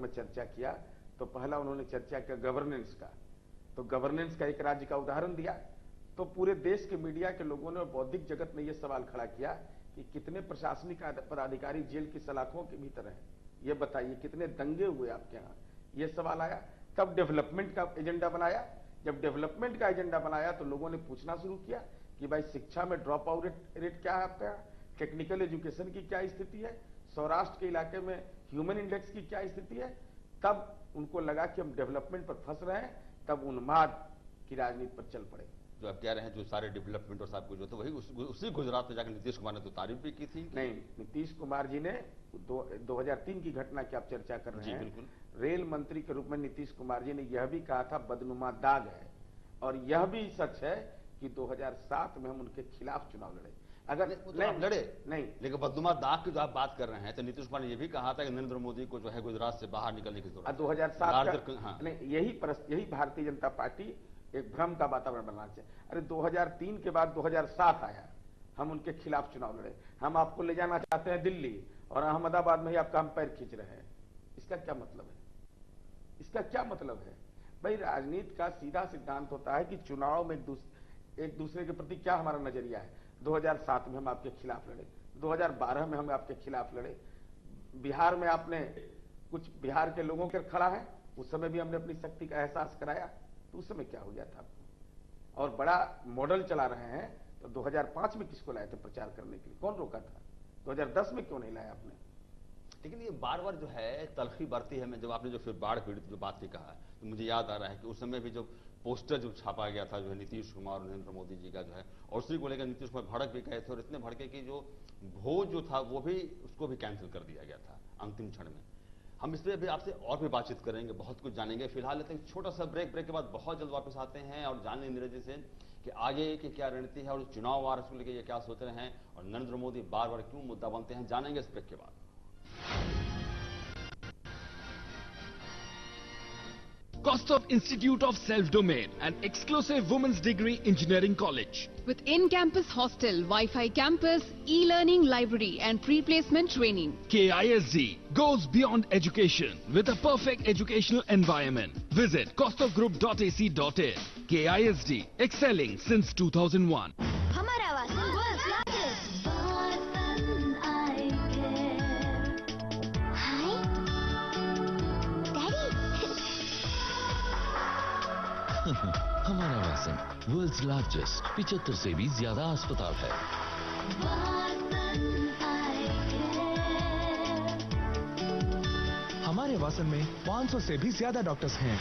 में चर्चा किया तो पहला उन्होंने चर्चा किया गवर्नेंस का। तो गवर्नेंस का एक राज्य का उदाहरण दिया। तो पूरे देश के मीडिया के लोगों ने और बौद्धिक जगत ने यह सवाल खड़ा किया कि कितने प्रशासनिक पदाधिकारी जेल की सलाखों के भीतर हैं, ये बताइए, कितने दंगे हुए आपके यहाँ, ये सवाल आया। तब डेवलपमेंट का एजेंडा बनाया। जब डेवलपमेंट का एजेंडा बनाया तो लोगों ने पूछना शुरू किया कि भाई शिक्षा में ड्रॉप आउट रेट क्या है आपका, टेक्निकल एजुकेशन की क्या स्थिति है, सौराष्ट्र के इलाके में ह्यूमन इंडेक्स की क्या स्थिति है। तब उनको लगा कि हम डेवलपमेंट पर फंस रहे हैं, तब उन्माद की राजनीति पर चल पड़े। जो आप कह रहे हैं जो सारे डेवलपमेंट और सब कुछ जो तो वही उसी गुजरात में जाकर नीतीश कुमार ने तो तारीफ भी की थी। नहीं, नीतीश कुमार जी ने 2003 की घटना की आप चर्चा कर रहे हैं। बिल्कुल। रेल मंत्री के रूप में नीतीश कुमार जी ने यह भी कहा था बदनुमा दाग है, और यह भी सच है कि 2007 में हम उनके खिलाफ चुनाव लड़े। अगर नहीं, आप लड़े नहीं, लेकिन बदनुमा दाग की जो आप बात कर रहे हैं तो नीतीश कुमार ने यह भी कहा था कि नरेंद्र मोदी को जो है गुजरात से बाहर निकलने की जरूरत है। 2007 हाँ। नहीं, यही भारतीय जनता पार्टी एक भ्रम का वातावरण बनाना चाहिए। अरे 2003 के बाद 2007 आया, हम उनके खिलाफ चुनाव लड़े। हम आपको ले जाना चाहते हैं दिल्ली और अहमदाबाद में ही आपका हम पैर खींच रहे हैं। इसका क्या मतलब है? इसका क्या मतलब है? भाई राजनीति का सीधा सिद्धांत होता है कि चुनाव में एक दूसरे के प्रति क्या हमारा नजरिया है। 2007 में हम आपके खिलाफ लड़े, 2012 में हम आपके खिलाफ लड़े, बिहार में आपने कुछ बिहार के लोगों के खड़ा है, उस समय भी हमने अपनी शक्ति का एहसास कराया। तो उस समय क्या हो गया था आपको? और बड़ा मॉडल चला रहे हैं तो 2005 में किसको लाए थे प्रचार करने के लिए? कौन रोका था? 2010 में क्यों नहीं लाया आपने? लेकिन ये बार बार जो है तलखी बढ़ती है। मैं जब आपने जो फिर बाढ़ पीड़ित जो बात की कहा तो मुझे याद आ रहा है कि उस समय भी जो पोस्टर जो छापा गया था जो है नीतीश कुमार और नरेंद्र मोदी जी का जो है, और उसी को लेकर नीतीश कुमार भड़क भी गए थे और इतने भड़के कि जो भोज जो था वो भी उसको भी कैंसिल कर दिया गया था अंतिम क्षण में। हम इस पर भी आपसे और भी बातचीत करेंगे, बहुत कुछ जानेंगे। फिलहाल लेते हैं छोटा सा ब्रेक के बाद बहुत जल्द वापस आते हैं और जान लेंगे नीरज जी से कि आगे की क्या रणनीति है और चुनाव वार को लेकर ये क्या सोच रहे हैं और नरेंद्र मोदी बार बार क्यों मुद्दा बनते हैं, जानेंगे इस ब्रेक के बाद। Kostov Institute of Self-Domain, an exclusive women's degree engineering college. With in-campus hostel, Wi-Fi campus, e-learning library and pre-placement training. KISD goes beyond education with a perfect educational environment. Visit kostovgroup.ac.in. KISD, excelling since 2001. हमारा Vasan world's largest. हमारा Vasan world's largest, 75 से भी ज्यादा अस्पताल है। हमारे वासन में 500 से भी ज्यादा डॉक्टर्स हैं।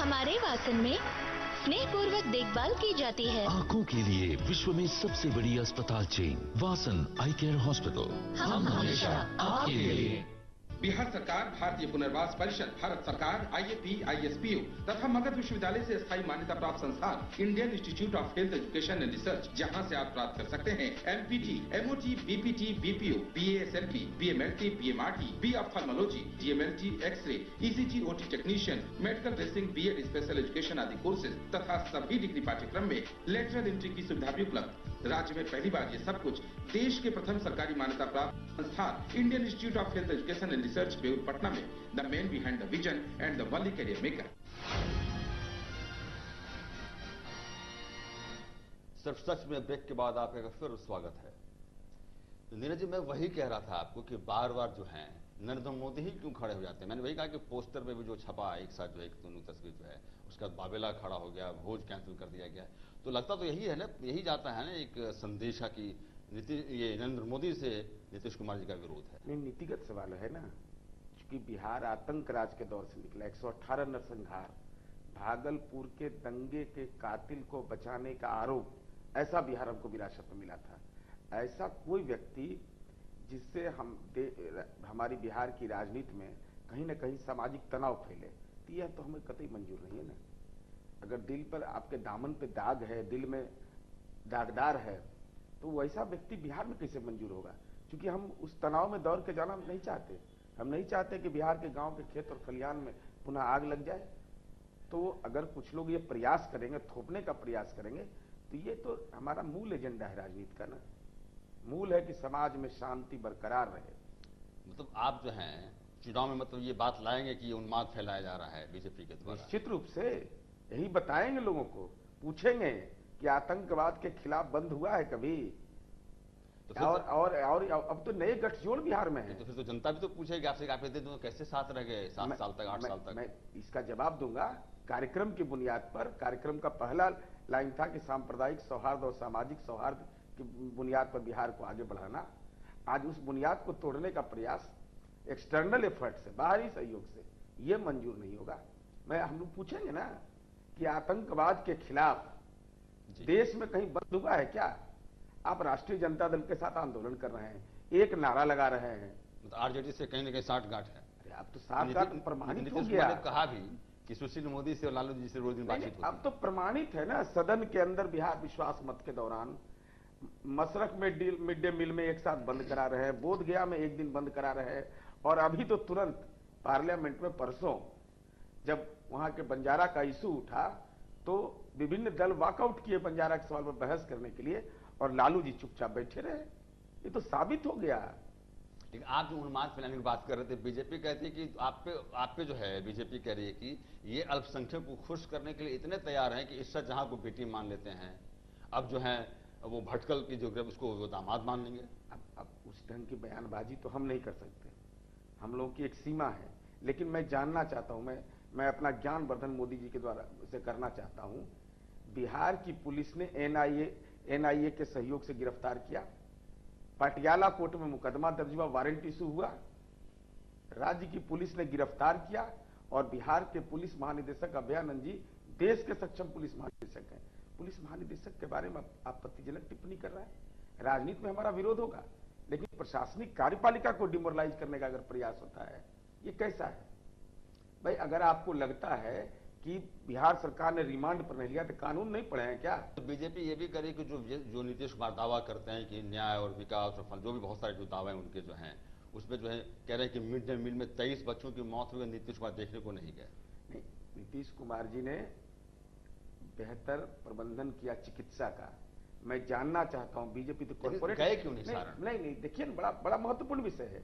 हमारे वासन में स्नेहपूर्वक देखभाल की जाती है। आंखों के लिए विश्व में सबसे बड़ी अस्पताल chain Vasan eye care hospital. हम हमेशा आपके लिए। बिहार सरकार, भारतीय पुनर्वास परिषद, भारत सरकार, IAP, ISPU तथा मगध विश्वविद्यालय से स्थायी मान्यता प्राप्त संस्थान Indian Institute of Health Education and research, जहां से आप प्राप्त कर सकते हैं MPT, MOT, BPT, BPO, BASLP, BMLT, BMRT, B ophthalmology, DMLT, x ray, ECG, OT technician, medical dressing, BEd special education आदि कोर्सेज तथा सभी डिग्री पाठ्यक्रम में लेटरल एंट्री की सुविधा भी उपलब्ध। राज्य में पहली बार ये सब कुछ देश के प्रथम सरकारी मान्यता प्राप्त संस्थान Indian Institute of Health Education and Research Beur Patna में, the man behind the vision and the वली करियर मेकर। सिर्फ सच में ब्रेक के बाद आपका फिर स्वागत है। नीरज जी, मैं वही कह रहा था आपको कि बार बार जो है नरेंद्र मोदी ही क्यों खड़े हो जाते हैं। मैंने वही कहा कि पोस्टर में भी जो छपा एक साथ जो एक दोनों तस्वीर जो है उसका बाबेला खड़ा हो गया, भोज कैंसिल कर दिया गया, तो लगता तो यही है ना, यही जाता है ना एक संदेशा की ये नरेंद्र मोदी से नीतीश कुमार जी का विरोध है। नहीं, नीतिगत सवाल है ना, क्योंकि बिहार आतंक राज के दौर से निकला। 118 नरसंहार, भागलपुर के दंगे के कातिल को बचाने का आरोप, ऐसा बिहार हमको विरासत में मिला था। ऐसा कोई व्यक्ति जिससे हमारी बिहार की राजनीति में कहीं ना कहीं सामाजिक तनाव फैले, तो यह तो हमें कतई मंजूर नहीं है ना। अगर दिल पर आपके दामन पे दाग है, दिल में दागदार है, तो वैसा व्यक्ति बिहार में कैसे मंजूर होगा? क्योंकि हम उस तनाव में दौड़ के जाना नहीं चाहते। हम नहीं चाहते कि बिहार के गांव के खेत और खलिहान में पुनः आग लग जाए। तो अगर कुछ लोग ये प्रयास करेंगे, थोपने का प्रयास करेंगे, तो ये तो हमारा मूल एजेंडा है राजनीति का ना। मूल है कि समाज में शांति बरकरार रहे। मतलब आप जो हैं चुनाव में मतलब ये बात लाएंगे कि ये उन्माद फैलाया जा रहा है बीजेपी के द्वारा? निश्चित रूप से यही बताएंगे लोगों को, पूछेंगे कि आतंकवाद के खिलाफ बंद हुआ है कभी? तो फिर और अब तो नए गठजोड़ बिहार में है। तो फिर तो जनता भी तो पूछेगी आपसे कि आप इतने दिनों कैसे साथ रह गए, 7 साल तक, 8 साल तक? मैं इसका जवाब दूंगा। कार्यक्रम की बुनियाद पर, कार्यक्रम का पहला लाइन था कि सांप्रदायिक सौहार्द और सामाजिक सौहार्द की बुनियाद पर बिहार को आगे बढ़ाना। आज उस बुनियाद को तोड़ने का प्रयास एक्सटर्नल एफर्ट से, बाहरी सहयोग से, यह मंजूर नहीं होगा। हम लोग पूछेंगे ना कि आतंकवाद के खिलाफ देश में कहीं बंद हुआ है क्या? आप राष्ट्रीय जनता दल के साथ आंदोलन कर रहे हैं, एक नारा लगा रहे हैं, तो आरजेडी से कहीं ना कहीं साठगांठ है। अरे अब तो साठगांठ प्रमाणित हो नीतीश गया। कुमार ने कहा भी कि सुशील मोदी से और लालू जी से रोज दिन बातचीत होती है। अब तो प्रमाणित है ना, सदन के अंदर बिहार विश्वास मत के दौरान मशरक में मिड डे मील में एक साथ बंद करा रहे हैं, बोध गया में एक दिन बंद करा रहे हैं, और अभी तो तुरंत पार्लियामेंट में परसों जब वहां के बंजारा का इशू उठा तो विभिन्न दल वॉकआउट किए बंजारा के सवाल पर बहस करने के लिए, और लालू जी चुपचाप बैठे रहे। ये तो साबित हो गया। लेकिन आप जो उन्माद फैलाने की बात कर रहे थे, बीजेपी कहती है कि आप पे जो है, बीजेपी कह रही है कि ये अल्पसंख्यक को खुश करने के लिए इतने तैयार हैं कि इर्शाद जहां को बेटी मान लेते हैं, अब जो है वो भटकल की जो उसको वो दामाद मान लेंगे। अब उस ढंग की बयानबाजी तो हम नहीं कर सकते, हम लोगों की एक सीमा है। लेकिन मैं जानना चाहता हूं, मैं अपना ज्ञानवर्धन मोदी जी के द्वारा से करना चाहता हूं। बिहार की पुलिस ने एनआईए के सहयोग से गिरफ्तार किया, पटियाला कोर्ट में मुकदमा दर्ज हुआ, वारंट इशू हुआ, राज्य की पुलिस ने गिरफ्तार किया, और बिहार के पुलिस महानिदेशक अभयानंद जी देश के सक्षम पुलिस महानिदेशक हैं। पुलिस महानिदेशक के बारे में आपत्तिजनक टिप्पणी कर रहा है। राजनीति में हमारा विरोध होगा, लेकिन प्रशासनिक कार्यपालिका को डिमोरलाइज करने का अगर प्रयास होता है, ये कैसा है भाई? अगर आपको लगता है कि बिहार सरकार ने रिमांड पर नहीं लिया तो कानून नहीं पढ़े हैं क्या? तो बीजेपी ये भी करे कि जो नीतीश कुमार दावा करते हैं कि न्याय और विकास और फल, जो भी बहुत सारे जो दावे उनके जो हैं, उसमें जो है कह रहे हैं कि मिड डे मील में 23 बच्चों की मौत हुई, नीतीश कुमार देखने को नहीं गए। नहीं, नीतीश कुमार जी ने बेहतर प्रबंधन किया चिकित्सा का। मैं जानना चाहता हूं बीजेपी तो कॉर्पोरेट गए क्यों नहीं सारण? नहीं, देखिए बड़ा महत्वपूर्ण विषय है।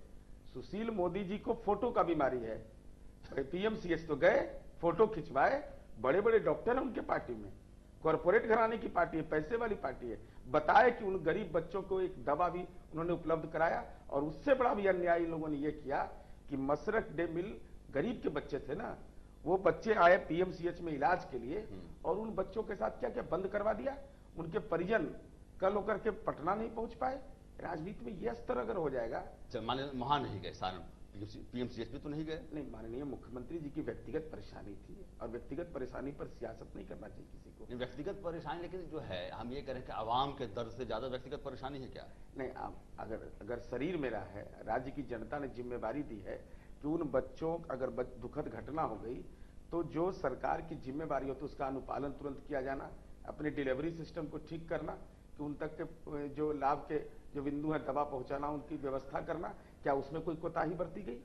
सुशील मोदी जी को फोटो का बीमारी है, पीएमसीएच तो गए, फोटो खिंचवाए, बड़े बड़े डॉक्टर हैं उनके पार्टी में, कॉर्पोरेट घराने की पार्टी है, पैसे वाली पार्टी है। बताए कि उन गरीब बच्चों को एक दवा भी उन्होंने उपलब्ध कराया, और उससे बड़ा भी अन्याय इन लोगों ने यह किया कि मशरक डे मिल गरीब के बच्चे थे ना, वो बच्चे आए पीएमसीएच में इलाज के लिए, और उन बच्चों के साथ क्या क्या बंद करवा दिया। उनके परिजन कल होकर के पटना नहीं पहुंच पाए। राजनीति में यह स्तर अगर हो जाएगा, मान वहां नहीं गए सारण, पीएमसीएच भी तो नहीं गए। नहीं, माननीय मुख्यमंत्री जी की व्यक्तिगत परेशानी थी, और व्यक्तिगत परेशानी पर सियासत नहीं करना चाहिए किसी को। व्यक्तिगत परेशानी, लेकिन जो है हम ये करें कि आवाम के दर्द से ज्यादा व्यक्तिगत परेशानी है क्या? नहीं, अगर शरीर मेरा है, राज्य की जनता ने जिम्मेवारी दी है कि उन बच्चों, अगर दुखद घटना हो गई तो जो सरकार की जिम्मेवारी हो तो उसका अनुपालन तुरंत किया जाना, अपने डिलीवरी सिस्टम को ठीक करना, कि उन तक के जो लाभ के जो बिंदु है दवा पहुंचाना, उनकी व्यवस्था करना। क्या उसमें कोई कोताही बरती गई?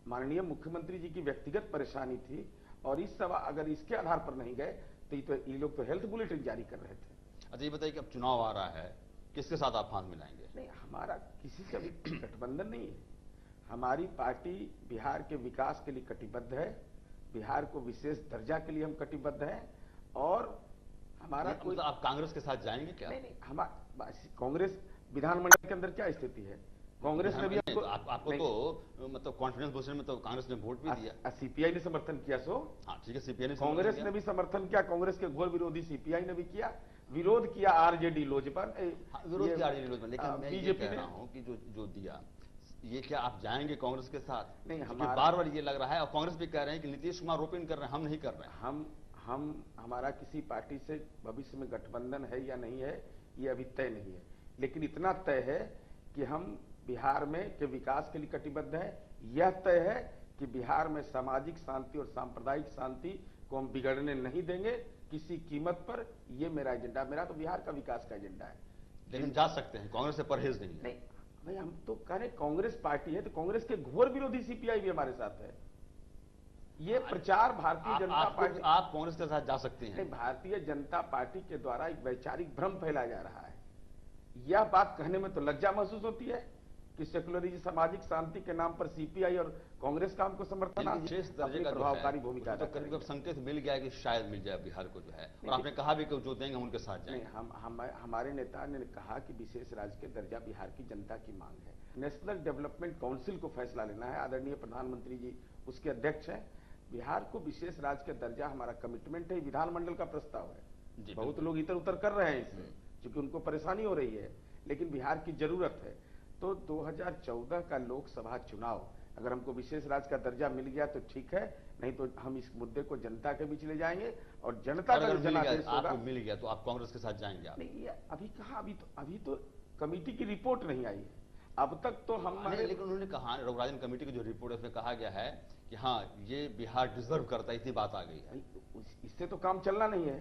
माननीय मुख्यमंत्री जी की व्यक्तिगत परेशानी थी, और इस सवाल अगर इसके आधार पर नहीं गए तो ये लोग तो हेल्थ बुलेटिन जारी कर रहे थे। अच्छा ये बताइए कि अब चुनाव आ रहा है, किसके साथ आप हाथ मिलाएंगे? नहीं, हमारा किसी से भी गठबंधन नहीं है। हमारी पार्टी बिहार के विकास के लिए कटिबद्ध है, बिहार को विशेष दर्जा के लिए हम कटिबद्ध हैं, और हमारा कोई, आप कांग्रेस के साथ जाएंगे क्या? नहीं, हमारा कांग्रेस विधानमंडल के अंदर क्या स्थिति है? कांग्रेस ने भी आपको तो मतलब कॉन्फिडेंस मोशन में तो कांग्रेस ने वोट भी दिया, सीपीआई ने समर्थन किया। सो हाँ ठीक है, सीपीआई ने, कांग्रेस ने भी समर्थन किया, कांग्रेस के घोर विरोधी सीपीआई ने भी किया, विरोध किया आरजेडी लोजपा, विरोध किया आरजेडी लोजपा। लेकिन मैं ये कह रहा हूँ कि जो दिया, ये क्या आप जाएंगे कांग्रेस के साथ? नहीं, बार बार ये लग रहा है, और कांग्रेस भी कह रहे हैं कि नीतीश कुमार रोपिन कर रहे हैं, हम नहीं कर रहे हैं। हमारा किसी पार्टी से भविष्य में गठबंधन है या नहीं है, ये अभी तय नहीं है। लेकिन इतना तय है कि हम बिहार में के विकास के लिए कटिबद्ध है। यह तय है कि बिहार में सामाजिक शांति और सांप्रदायिक शांति को हम बिगड़ने नहीं देंगे किसी कीमत पर। ये मेरा एजेंडा, मेरा तो बिहार का विकास का एजेंडा है। लेकिन जा सकते हैं, कांग्रेस से परहेज नहीं है। नहीं भाई, हम तो कह रहे कांग्रेस पार्टी है, तो कांग्रेस के घोर विरोधी सीपीआई भी हमारे साथ है। ये प्रचार भारतीय जनता पार्टी, आप कांग्रेस के साथ जा सकते हैं। भारतीय जनता पार्टी के द्वारा एक वैचारिक भ्रम फैलाया जा रहा है यह बात कहने में तो लज्जा महसूस होती है कि सेकुलरिज्म, सामाजिक शांति के नाम पर सीपीआई और कांग्रेस का हमको समर्थन विशेष दर्जे का प्रभावकारी भूमिका तो करीब संकेत मिल गया कि शायद मिल जाए बिहार को जो है, और आपने कहा भी कि जो देंगे हम उनके साथ जाएंगे। हमारे नेता ने कहा कि विशेष राज्य के दर्जा बिहार की जनता की मांग है। नेशनल डेवलपमेंट काउंसिल को फैसला लेना है, आदरणीय प्रधानमंत्री जी उसके अध्यक्ष हैं। बिहार को विशेष राज्य का दर्जा हमारा कमिटमेंट है, विधानमंडल का प्रस्ताव है। बहुत लोग इधर उधर कर रहे हैं इससे, क्योंकि उनको परेशानी हो रही है, लेकिन बिहार की जरूरत है। तो 2014 का लोकसभा चुनाव अगर हमको विशेष राज्य का दर्जा मिल गया तो ठीक है, नहीं तो हम इस मुद्दे को जनता के बीच ले जाएंगे और जनता का जनादेश होगा। आपको मिल गया तो आप कांग्रेस के साथ जाएंगे? आप नहीं, अभी कहा, अभी तो कमेटी की रिपोर्ट नहीं आई है अब तक तो हमारे। लेकिन उन्होंने कहा, रघुराजन कमेटी की जो रिपोर्ट है उसमें कहा गया है कि हाँ ये बिहार डिजर्व करता है, इतनी बात आ गई है। इससे तो काम चलना नहीं है।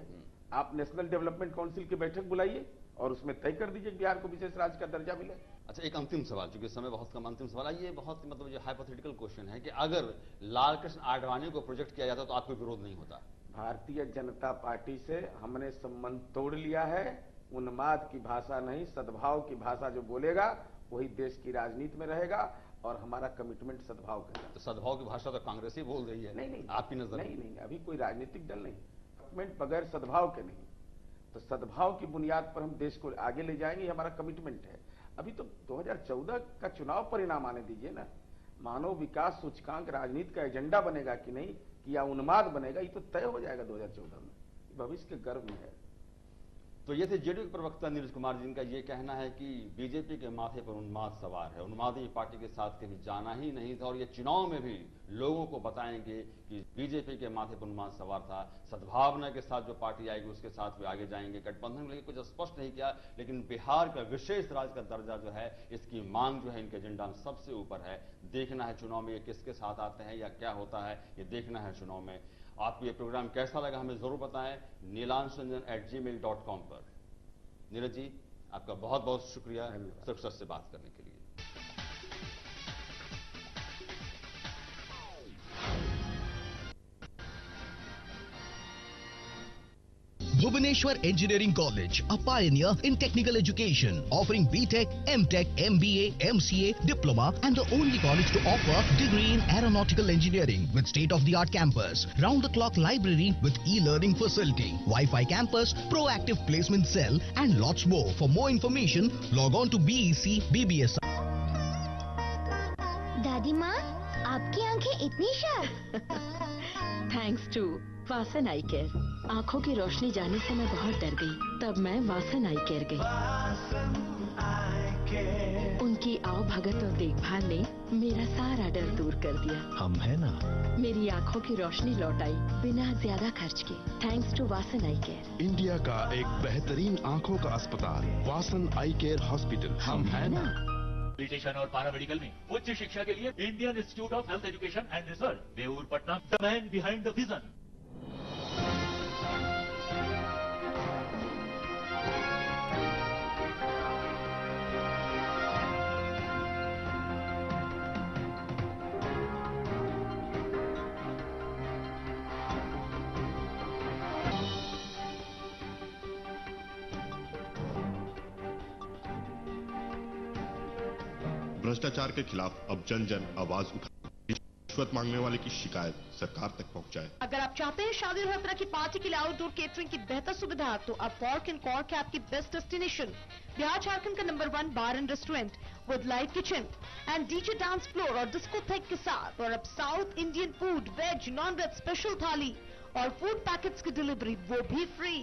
आप नेशनल डेवलपमेंट काउंसिल की बैठक बुलाइए और उसमें तय कर दीजिए बिहार को विशेष राज्य का दर्जा मिले। अच्छा, एक अंतिम सवाल, क्योंकि समय बहुत कम, अंतिम सवाल ये बहुत मतलब जो हाइपोथेटिकल क्वेश्चन है कि अगर लाल कृष्ण आडवाणी को प्रोजेक्ट किया जाता तो आपको विरोध नहीं होता? भारतीय जनता पार्टी से हमने संबंध तोड़ लिया है। उन्माद की भाषा नहीं, सद्भाव की भाषा जो बोलेगा वही देश की राजनीति में रहेगा और हमारा कमिटमेंट सद्भाव का है। तो सद्भाव की भाषा तो कांग्रेस ही बोल रही है। नहीं, आपकी नजर? नहीं, अभी कोई राजनीतिक दल नहीं, कमिटमेंट बगैर सद्भाव के नहीं। तो सद्भाव की बुनियाद पर हम देश को आगे ले जाएंगे, हमारा कमिटमेंट है। अभी तो 2014 का चुनाव परिणाम आने दीजिए ना। मानव विकास सूचकांक राजनीति का एजेंडा बनेगा कि नहीं, कि या उन्माद बनेगा, ये तो तय हो जाएगा 2014 में। भविष्य के गर्व में है। तो ये थे जेडीयू के प्रवक्ता नीरज कुमार, जिनका ये कहना है कि बीजेपी के माथे पर उन्माद सवार है, उन्मादी पार्टी के साथ कभी जाना ही नहीं था और ये चुनाव में भी लोगों को बताएंगे कि बीजेपी के माथे पर उन्माद सवार था। सद्भावना के साथ जो पार्टी आएगी उसके साथ भी आगे जाएंगे। गठबंधन को कुछ स्पष्ट नहीं किया, लेकिन बिहार का विशेष राज्य का दर्जा जो है, इसकी मांग जो है इनके एजेंडा में सबसे ऊपर है। देखना है चुनाव में ये किसके साथ आते हैं या क्या होता है, ये देखना है चुनाव में। आपको ये प्रोग्राम कैसा लगा हमें जरूर बताएं nilanshranjan@gmail.com पर। नीरज जी, आपका बहुत बहुत शुक्रिया सुरक्षा से बात करने के लिए। Bhubaneswar Engineering College, a pioneer in technical education, offering BTech, MTech, MBA, MCA, Diploma, and the only college to offer degree in aeronautical engineering with state-of-the-art campus, round-the-clock library with e-learning facility, Wi-Fi campus, proactive placement cell, and lots more. For more information, log on to BEC BBS. दादी माँ, आपकी आंखें इतनी sharp. Thanks to Vasan eye care. आंखों की रोशनी जाने से मैं बहुत डर गई, तब मैं वासन आई केयर गई। उनकी आओ भगत और देखभाल ने मेरा सारा डर दूर कर दिया। हम है ना। मेरी आंखों की रोशनी लौट आई बिना ज्यादा खर्च के, thanks to Vasan eye care. India का एक बेहतरीन आंखों का अस्पताल, वासन आई केयर हॉस्पिटल। हम है ना। ब्यूटिशियन और पैरामेडिकल में उच्च शिक्षा के लिए Indian Institute of Health Education and research, Beur Patna, the man behind the vision. भ्रष्टाचार के खिलाफ अब जन जन आवाज उठा, रिश्वत मांगने वाले की शिकायत सरकार तक पहुंचाए। अगर आप चाहते हैं शादी और हर तरह की पार्टी के लिए आउटडोर केटरिंग की बेहतर सुविधा, तो अब फॉर्क एंड कॉर्क है आपकी बेस्ट डेस्टिनेशन। बिहार झारखंड का number 1 bar and restaurant with live kitchen and DJ dance floor और डिस्कोथेक के साथ, और अब south Indian food, veg, non veg, special thali और फूड पैकेट्स की डिलीवरी, वो भी फ्री।